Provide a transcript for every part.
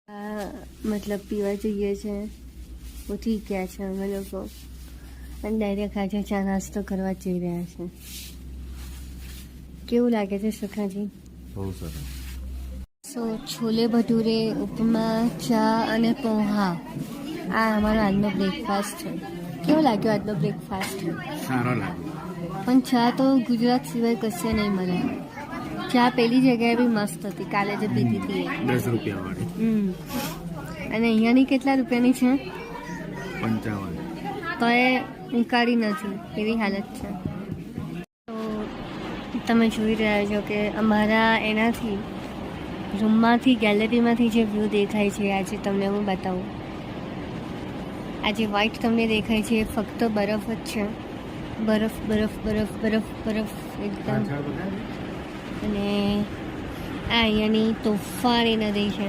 મતલબ પીવા જઈએ છે, ઉઠી ગયા છે અમે લોકો અને ડાયરેક્ટ આજે ચા નાસ્તો કરવા જઈ રહ્યા છે. કેવું લાગે છે સખાજી? બહુ સરસ. સો છોલે ભટુરે, ઉપમા, ચા અને પોહા, આ અમારો આજનો બ્રેકફાસ્ટ છે. કેવો લાગ્યો આજનો બ્રેકફાસ્ટ? સારો લાગ્યો. પણ ચા તો ગુજરાત સિવાય કશે નહીં મળે. ચા પેલી જગ્યાએ બી મસ્ત હતી, કાલે જે પીધી હતી 10 રૂપિયા વાળી. અને અહીંયાની કેટલા રૂપિયાની છે? 55. તો એ ઉકાળી નથી એવી હાલત છે. તો તમે જોઈ રહ્યા છો કે અમારા એનાથી રૂમમાંથી ગેલેરીમાંથી જે વ્યૂ દેખાય છે આજે તમને હું બતાવું. આજે વ્હાઈટ તમને દેખાય છે એ ફક્ત બરફ જ છે. બરફ બરફ બરફ બરફ બરફ એકદમ. અને આ અહીંયાની તોફાની નદી છે.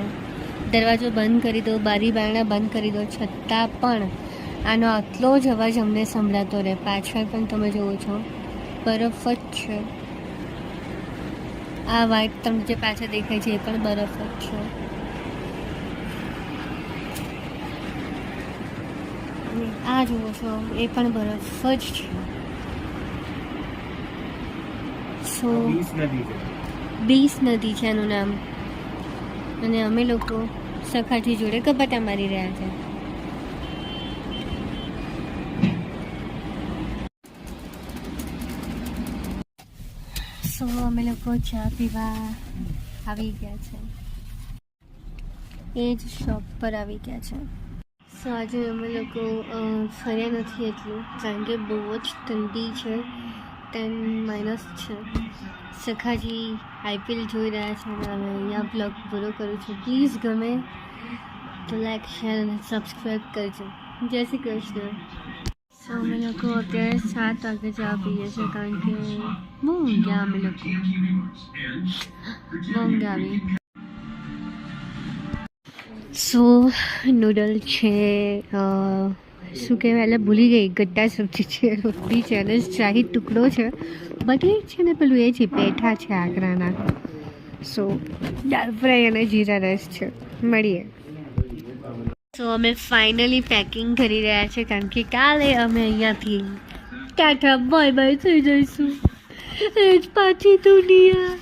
દરવાજો બંધ કરી દો, બારી બારણા બંધ કરી દો, છતાં પણ આનો આટલો જ અવાજ અમને સંભળાતો રહે. પાછળ પણ તમે જુઓ છો બરફ જ છે. આ વ્હાઈટ તમને જે પાછળ દેખાય છે એ પણ બરફ જ છે. અને આ જુઓ છો એ પણ બરફ જ છે. સો બીસ નદી છે એનું નામ. અને અમે લોકો સખાજી જોડે કપાટા મારી રહ્યા છે. સો અમે લોકો ચા પીવા આવી ગયા છે, એ જ શોપ પર આવી ગયા છે. સો આજે અમે લોકો ફર્યા નથી એટલું, કારણ કે બહુ જ ઠંડી છે. 10 છે. સખાજી IPL જોઈ રહ્યા છે અને અમે અહીંયા બ્લોગ પૂરો કરું છું. પ્લીઝ ગમે તો લાઈક, શેર અને સબસ્ક્રાઈબ કરજો. જય શ્રી કૃષ્ણ. સો અમે લોકો અત્યારે 7 વાગે ચા પીએ છીએ, કારણ કે બહુ ઊંઘ્યા અમે લોકો, બહુ ઊંઘ આવી. સો નૂડલ છે, શું કહેવાય, એટલે ભૂલી ગઈ, ગટ્ટા સબ્જી છે, રોટલી છે અને શાહી ટુકડો છે. બધી છે ને પેલું એ છે, પેઠા છે આકરાના. સો દાળ ફ્રાય અને જીરા રાઈસ છે. મળીએ. સો અમે ફાઇનલી પેકિંગ કરી રહ્યા છે, કારણ કે કાલે અમે અહીંયાથી ટાટા બાય બાય થઈ જઈશું. એ જ પાછી દુનિયા.